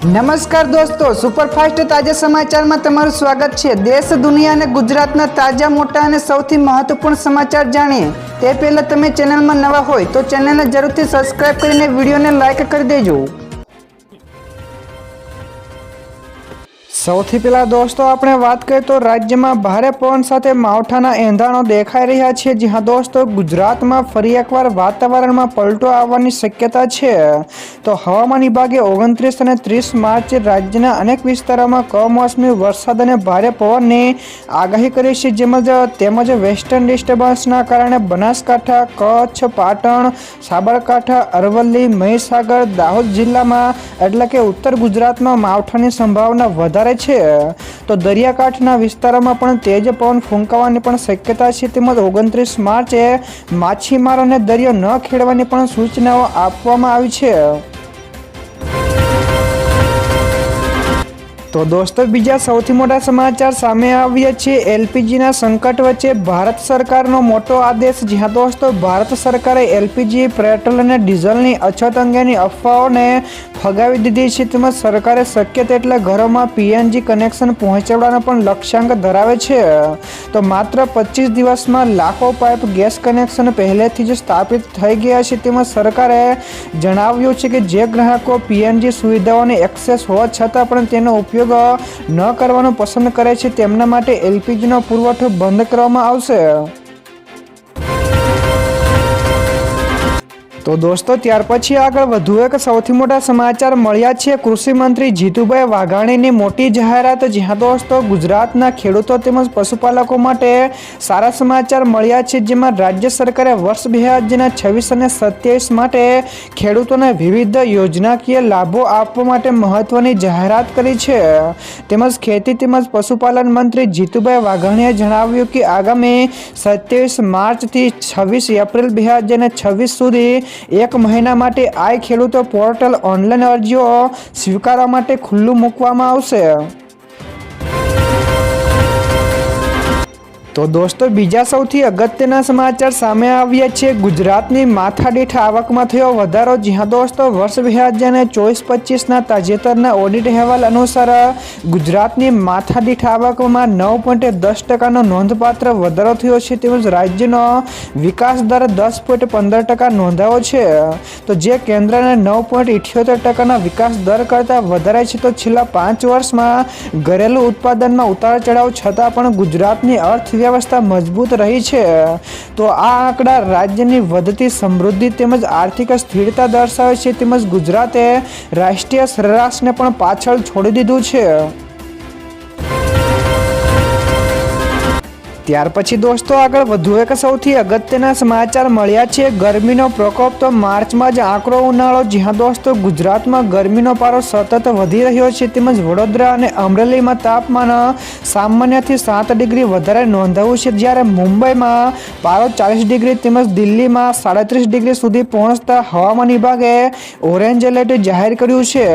નમસ્કાર દોસ્તો, સુપરફાસ્ટ તાજા સમાચારમાં તમારું સ્વાગત છે। દેશ, દુનિયા અને ગુજરાતના તાજા, મોટા અને સૌથી મહત્વપૂર્ણ સમાચાર જાણીએ તે પહેલા તમે ચેનલમાં નવા હોય તો ચેનલને જરૂરથી સબસ્ક્રાઇબ કરીને વિડીયોને લાઇક કરી દેજો। સૌથી પહેલા દોસ્તો આપણે વાત કરીએ તો રાજ્યમાં ભારે પવન સાથે માવઠાના એંધાણો દેખાઈ રહ્યા છે। જ્યાં દોસ્તો ગુજરાતમાં ફરી એકવાર વાતાવરણમાં પલટો આવવાની શક્યતા છે। તો હવામાન વિભાગે 29 અને 30 માર્ચે રાજ્યના અનેક વિસ્તારોમાં કમોસમી વરસાદ અને ભારે પવનની આગાહી કરી છે। તેમજ વેસ્ટર્ન ડિસ્ટર્બન્સના કારણે બનાસકાંઠા, કચ્છ, પાટણ, સાબરકાંઠા, અરવલ્લી, મહીસાગર, દાહોદ જિલ્લામાં એટલે કે ઉત્તર ગુજરાતમાં માવઠાની સંભાવના વધારે છે। તો દરિયાકાંઠાના વિસ્તારોમાં પણ તેજ પવન ફૂંકાવાની પણ શક્યતા છે। તેમજ 29 માર્ચે માછીમારોને દરિયો ન ખેડવાની પણ સૂચનાઓ આપવામાં આવી છે। તો દોસ્તો બીજા સૌથી મોટા સમાચાર સામે આવ્યા છે। એલપીજીના સંકટ વચ્ચે ભારત સરકારનો મોટો આદેશ। જ્યાં દોસ્તો ભારત સરકારે એલપીજી, પેટ્રોલ અને ડીઝલની અછત અંગેની અફવાઓને ફગાવી દીધી છે। તેમજ સરકારે શક્ય તેટલા ઘરોમાં પીએનજી કનેક્શન પહોંચાડવાનો પણ લક્ષ્યાંક ધરાવે છે। તો માત્ર 25 દિવસમાં લાખો પાઇપ ગેસ કનેક્શન પહેલેથી જ સ્થાપિત થઈ ગયા છે। તેમજ સરકારે જણાવ્યું છે કે જે ગ્રાહકો પીએનજી સુવિધાઓની એક્સેસ હોવા છતાં પણ તેનો ઉપયોગ ન કરવાનું પસંદ કરે છે તેમના માટે એલપીજીનો પુરવઠો બંધ કરવામાં આવશે। તો દોસ્તો ત્યાર પછી આગળ વધુ એક સૌથી મોટા સમાચાર મળ્યા છે। કૃષિ મંત્રી જીતુભાઈ વાઘાણીની મોટી જાહેરાત। જ્યાં દોસ્તો ગુજરાતના ખેડૂતો તેમજ પશુપાલકો માટે સારા સમાચાર મળ્યા છે। જેમાં રાજ્ય સરકારે વર્ષ 2026 અને 27 માટે ખેડૂતોને વિવિધ યોજનાકીય લાભો આપવા માટે મહત્વની જાહેરાત કરી છે। તેમજ ખેતી તેમજ પશુપાલન મંત્રી જીતુભાઈ વાઘાણીએ જણાવ્યું કે આગામી 27 માર્ચથી 26 એપ્રિલ 2026 સુધી એક મહિના માટે આ ખેડૂતો પોર્ટલ ઓનલાઈન અરજીઓ સ્વીકારવા માટે ખુલ્લું મૂકવામાં આવશે। તો દોસ્તો બીજા સૌથી અગત્યના સમાચાર સામે આવ્યા છે। ગુજરાતની માથાદીઠ આવકમાં થયો વધારો। જ્યાં દોસ્તો વર્ષ 2024-25ના તાજેતરના ઓડિટ અહેવાલ અનુસાર ગુજરાતની માથાદીઠ આવકમાં 9.10% નોંધપાત્ર વધારો થયો છે। તેમજ રાજ્યનો વિકાસ દર 10.15% નોંધાયો છે। તો જે કેન્દ્રના 9.78% વિકાસ દર કરતાં વધારે છે। તો છેલ્લા 5 વર્ષમાં ઘરેલું ઉત્પાદનમાં ઉતાર ચઢાવ છતાં પણ ગુજરાતની અર્થવ્યવસ્થા મજબૂત રહી છે। તો આ આંકડા રાજ્યની વધતી સમૃદ્ધિ તેમજ આર્થિક સ્થિરતા દર્શાવે છે। તેમજ ગુજરાતે રાષ્ટ્રીય સરેરાશને પણ પાછળ છોડી દીધું છે। ત્યાર પછી દોસ્તો આગળ વધુ એક સૌથી અગત્યના સમાચાર મળ્યા છે। ગરમીનો પ્રકોપ તો માર્ચમાં જ આકરો ઉનાળો। જ્યાં દોસ્તો ગુજરાતમાં ગરમીનો પારો સતત વધી રહ્યો છે। તેમજ વડોદરા અને અમરેલીમાં તાપમાન સામાન્યથી 7 ડિગ્રી વધારે નોંધાયું છે। જ્યારે મુંબઈમાં પારો 40 ડિગ્રી તેમજ દિલ્હીમાં 37 ડિગ્રી સુધી પહોંચતા હવામાન વિભાગે ઓરેન્જ એલર્ટ જાહેર કર્યું છે।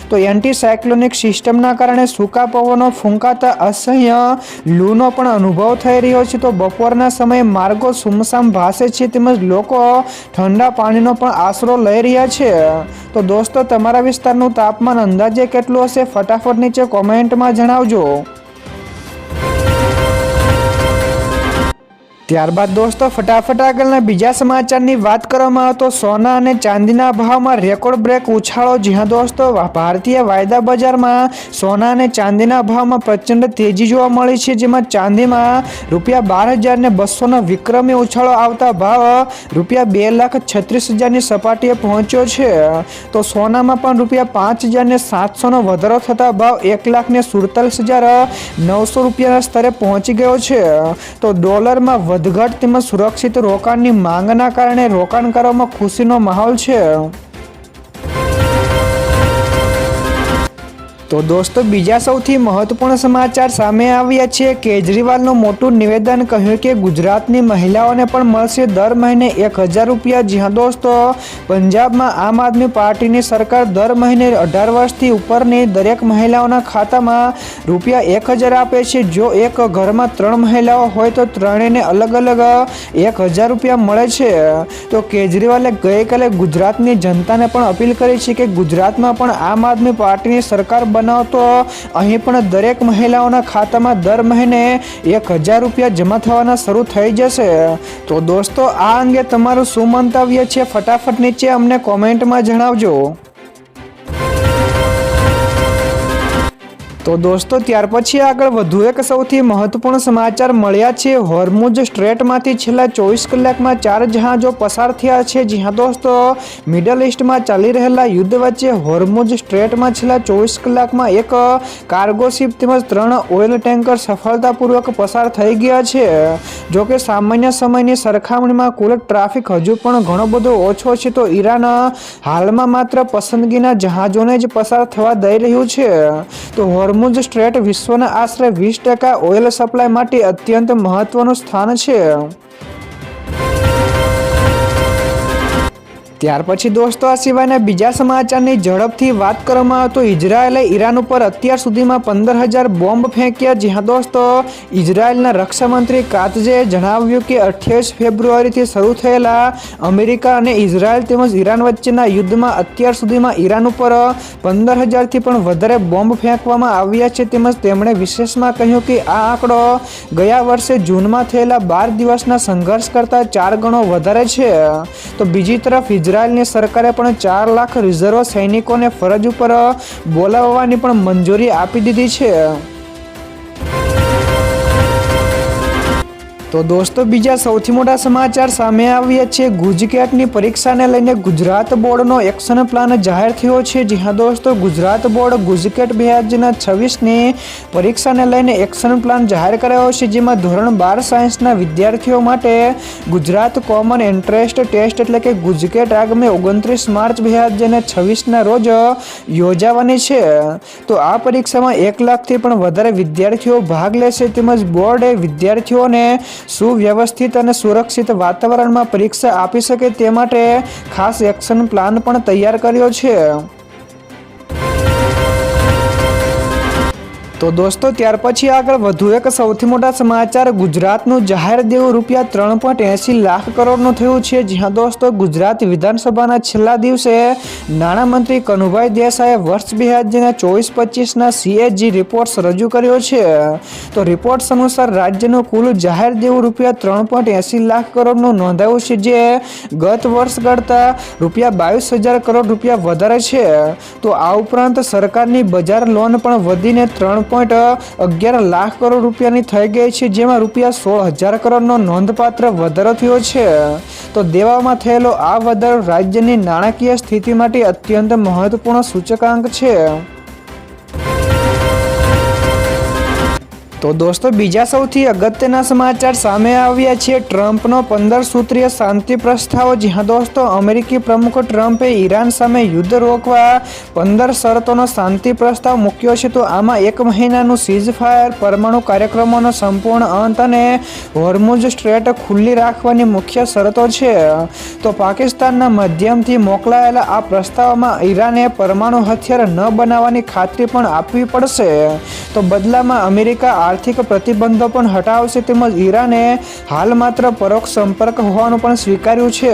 તો એન્ટી સાયક્લોનિક સિસ્ટમના કારણે સૂકા પવનો ફૂંકાતા અસહ્ય લૂનો પણ અનુભવ થઈ રહ્યો છે। તો બપોરના સમયે માર્ગો સુમસામ ભાસે છે તેમજ લોકો ઠંડા પાણીનો પણ આશરો લઈ રહ્યા છે। તો દોસ્તો તમારા વિસ્તારનું તાપમાન અંદાજે કેટલું હશે ફટાફટ નીચે કોમેન્ટમાં જણાવજો। ત્યારબાદ દોસ્તો ફટાફટ આગળના બીજા સમાચારની વાત કરવામાં આવે તો સોના અને ચાંદીના ભાવમાં રેકોર્ડ બ્રેક ઉછાળો। જ્યાં દોસ્તો ભારતીય વાયદા બજારમાં સોના અને ચાંદીના ભાવમાં પ્રચંડ તેજી જોવા મળી છે। જેમાં ચાંદીમાં ₹12,200નો વિક્રમી ઉછાળો આવતા ભાવ ₹2,36,000ની સપાટીએ પહોંચ્યો છે। તો સોનામાં પણ ₹5,700નો વધારો થતા ભાવ ₹1,47,900ના સ્તરે પહોંચી ગયો છે। તો ડોલરમાં વધઘટ તેમજ સુરક્ષિત રોકાણની માંગના કારણે રોકાણકારોમાં ખુશીનો માહોલ છે। તો દોસ્તો બીજા સૌથી મહત્વપૂર્ણ સમાચાર સામે આવ્યા છે। કેજરીવાલનું મોટું નિવેદન, કહ્યું કે ગુજરાતની મહિલાઓને પણ મળશે દર મહિને 1000 રૂપિયા। જી હા દોસ્તો, પંજાબમાં આમ આદમી પાર્ટીની સરકાર દર મહિને 18 વર્ષથી ઉપરની દરેક મહિલાઓના ખાતામાં રૂપિયા 1000 આપે છે। જો એક ઘરમાં 3 મહિલાઓ હોય તો ત્રણેયને અલગ અલગ 1000 રૂપિયા મળે છે। તો કેજરીવાલે ગઈકાલે ગુજરાતની જનતાને પણ અપીલ કરી છે કે ગુજરાતમાં પણ આમ આદમી પાર્ટીની સરકાર બનાવતો અહીં પણ દરેક મહિલાઓના ખાતામાં દર મહિને 1000 રૂપિયા જમા થવાના શરૂ થઈ જશે। તો દોસ્તો આ અંગે તમારું શું મંતવ્ય છે, ફટાફટ નીચે અમને કોમેન્ટમાં જણાવજો। તો દોસ્તો ત્યાર પછી આગળ વધુ એક સૌથી મહત્વપૂર્ણ સમાચાર મળ્યા છે। હોર્મુઝ સ્ટ્રેટમાંથી છેલ્લા 24 કલાકમાં 4 જહાજો પસાર થયા છે। જી હા દોસ્તો, મિડલ ઈસ્ટમાં ચાલી રહેલા યુદ્ધ વચ્ચે હોર્મુઝ સ્ટ્રેટમાં છેલ્લા 24 કલાકમાં એક કાર્ગો શિપ તેમજ 3 ઓઇલ ટેન્કર સફળતાપૂર્વક પસાર થઈ ગયા છે। જોકે સામાન્ય સમયની સરખામણીમાં કુલ ટ્રાફિક હજુ પણ ઘણો બધો ઓછો છે। તો ઈરાન હાલમાં માત્ર પસંદગીના જહાજોને જ પસાર થવા દઈ રહ્યું છે। તો હોર્મુઝ સ્ટ્રેટ વિશ્વના આશરે 20% ઓઇલ સપ્લાય માટે અત્યંત મહત્વનું સ્થાન છે। ત્યાર પછી દોસ્તો આ સિવાયના બીજા સમાચારની ઝડપથી વાત કરવામાં આવે તો ઇઝરાયેલે ઈરાન ઉપર અત્યાર સુધીમાં 15000 બોમ્બ ફેંક્યા। જી હા દોસ્તો, ઇઝરાયેલના રક્ષામંત્રી કાત્ઝે જણાવ્યું કે 28 ફેબ્રુઆરીથી શરૂ થયેલા અમેરિકા અને ઇઝરાયેલ તેમજ ઈરાન વચ્ચેના યુદ્ધમાં અત્યાર સુધીમાં ઈરાન ઉપર 15000થી પણ વધારે બોમ્બ ફેંકવામાં આવ્યા છે। તેમજ તેમણે વિશેષમાં કહ્યું કે આ આંકડો ગયા વર્ષે જૂનમાં થયેલા 12 દિવસના સંઘર્ષ કરતાં 4 ગણો વધારે છે। તો બીજી તરફ ઇઝરાયેલની સરકારે પણ 4 લાખ રિઝર્વ સૈનિકોને ફરજ ઉપર બોલાવવાની પણ મંજૂરી આપી દીધી છે। તો દોસ્તો બીજા સૌથી મોટા સમાચાર સામે આવ્યા છે। ગુજકેટની પરીક્ષાને લઈને ગુજરાત બોર્ડનો એક્શન પ્લાન જાહેર થયો છે। જી હા દોસ્તો, ગુજરાત બોર્ડ ગુજકેટ 2026ની પરીક્ષાને લઈને એક્શન પ્લાન જાહેર કરાયો છે, જેમાં ધોરણ 12 સાયન્સના વિદ્યાર્થીઓ માટે ગુજરાત કોમન એન્ટ્રન્સ ટેસ્ટ એટલે કે ગુજકેટ આગામી 29 માર્ચ 2026ના રોજ યોજાવાની છે। તો આ પરીક્ષામાં 1 લાખથી પણ વધારે વિદ્યાર્થીઓ ભાગ લેશે। તેમજ બોર્ડે વિદ્યાર્થીઓને સુવ્યવસ્થિત અને સુરક્ષિત વાતાવરણમાં પરીક્ષા આપી શકે તે માટે ખાસ એક્શન પ્લાન પણ તૈયાર કર્યો છે। તો દોસ્તો ત્યાર પછી આગળ વધુ એક સૌથી મોટા સમાચાર, ગુજરાતનું જાહેર દેવું રૂપિયા 3.80 લાખ કરોડનું થયું છે। જી હા દોસ્તો, ગુજરાત વિધાનસભાના છેલ્લા દિવસે નાણામંત્રી કનુભાઈ દેસાઈએ વર્ષ 2024-25ના CAG રિપોર્ટ્સ રજૂ કર્યો છે। તો રિપોર્ટ્સ અનુસાર રાજ્યનું કુલ જાહેર દેવું રૂપિયા 3.80 લાખ કરોડનું નોંધાયું છે, જે ગત વર્ષ કરતાં રૂપિયા 22000 કરોડ રૂપિયા વધારે છે। તો આ ઉપરાંત સરકારની બજાર લોન પણ વધીને 3.11 લાખ કરોડ રૂપિયાની થઈ ગઈ છે, જેમાં રૂપિયા 16000 કરોડનો નોંધપાત્ર વધારો થયો છે। તો દેવામાં થયેલો આ વધારો રાજ્યની નાણાકીય સ્થિતિ માટે અત્યંત મહત્વપૂર્ણ સૂચકાંક છે। તો દોસ્તો બીજા સૌથી અગત્યના સમાચાર સામે આવ્યા છે। ટ્રમ્પનો 15 સૂત્રીય શાંતિ પ્રસ્તાવ। જી હા દોસ્તો, અમેરિકી પ્રમુખ ટ્રમ્પે ઈરાન સામે યુદ્ધ રોકવા 15 શરતોનો શાંતિ પ્રસ્તાવ મૂક્યો છે। તો આમાં 1 મહિનાનું સીઝફાયર, પરમાણુ કાર્યક્રમોનો સંપૂર્ણ અંત અને હોર્મુઝ સ્ટ્રેટ ખુલ્લી રાખવાની મુખ્ય શરતો છે। તો પાકિસ્તાનના માધ્યમથી મોકલાયેલા આ પ્રસ્તાવમાં ઈરાને પરમાણુ હથિયાર ન બનાવવાની ખાતરી પણ આપવી પડશે। તો બદલામાં અમેરિકા આર્થિક પ્રતિબંધો પણ હટાવશે, તેમજ ઈરાને હાલ માત્ર પરોક્ષ સંપર્ક હોવાનું પણ સ્વીકાર્યું છે।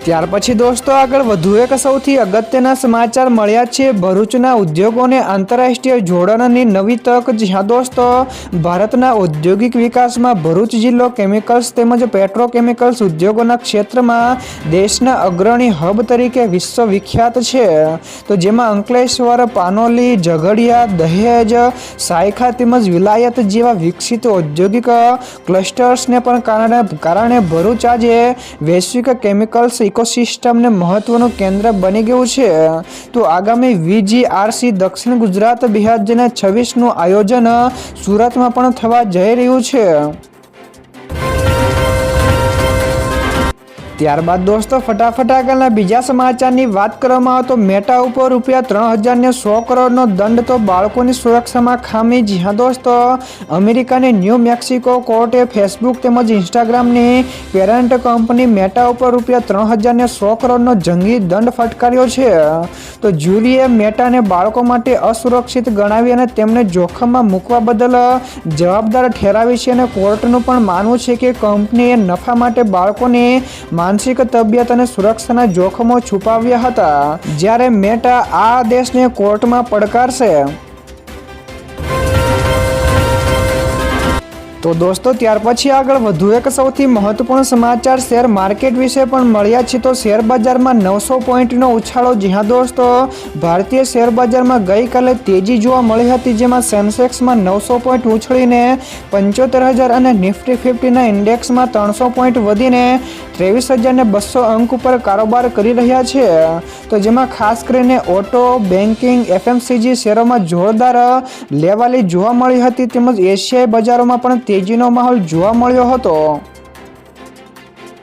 ત્યાર પછી દોસ્તો આગળ વધુ એક સૌથી અગત્યના સમાચાર મળ્યા છે। ભરૂચના ઉદ્યોગોને આંતરરાષ્ટ્રીય જોડાણની નવી તક। જી હા દોસ્તો, ભારતના ઔદ્યોગિક વિકાસમાં ભરૂચ જિલ્લો કેમિકલ્સ તેમજ પેટ્રોકેમિકલ્સ ઉદ્યોગોના ક્ષેત્રમાં દેશના અગ્રણી હબ તરીકે વિશ્વવિખ્યાત છે। તો જેમાં અંકલેશ્વર, પાનોલી, ઝઘડિયા, દહેજ, સાયખા તેમજ વિલાયત જેવા વિકસિત ઔદ્યોગિક ક્લસ્ટર્સને પણ કારણે ભરૂચ આજે વૈશ્વિક કેમિકલ્સ ઇકોસિસ્ટમને મહત્વનું કેન્દ્ર બની ગયું છે। તો આગામી VGRC દક્ષિણ ગુજરાત 2026નું આયોજન સુરતમાં પણ થવા જઈ રહ્યું છે। ત્યારબાદ દોસ્તો ફટાફટ આગળના બીજા સમાચારની વાત કરવામાં આવે તો મેટા ઉપર ₹3,000 કરોડનો દંડ તો બાળકોની સુરક્ષામાં ખામી. જી હા દોસ્તો, અમેરિકાની ન્યૂ મેક્સિકો કોર્ટે ફેસબુક તેમજ ઇન્સ્ટાગ્રામની પેરેન્ટ કંપની મેટા ઉપર ₹3,000 કરોડનો જંગી દંડ ફટકાર્યો છે. તો જ્યુરીએ મેટાને બાળકો માટે અસુરક્ષિત ગણાવી અને તેમને જોખમમાં મૂકવા બદલ જવાબદાર ઠેરાવી છે અને કોર્ટનું પણ માનવું છે કે કંપનીએ નફા માટે બાળકોની માનસિક તબિયત અને સુરક્ષાના જોખમો છુપાવ્યા હતા, જ્યારે મેટા આ આદેશને કોર્ટમાં પડકારશે. તો દોસ્તો ત્યાર પછી આગળ વધુ એક સૌથી મહત્વપૂર્ણ સમાચાર શેર માર્કેટ વિશે પણ મળ્યા છે. તો શેર બજારમાં 900 પોઈન્ટનો ઉછાળો. જી હા દોસ્તો, ભારતીય શેર બજારમાં ગઈકાલે તેજી જોવા મળી હતી, જેમાં સેન્સેક્સમાં 900 પોઈન્ટ ઉછળીને 75,000 અને નિફ્ટી 50ના ઇન્ડેક્સમાં 300 પોઈન્ટ વધીને 23,200 અંક ઉપર કારોબાર કરી રહ્યા છે. તો જેમાં ખાસ કરીને ઓટો, બેન્કિંગ, FMCG શેરોમાં જોરદાર લેવાલી જોવા મળી હતી, તેમજ એશિયાઈ બજારોમાં પણ તેજીનો માહોલ જોવા મળ્યો હતો.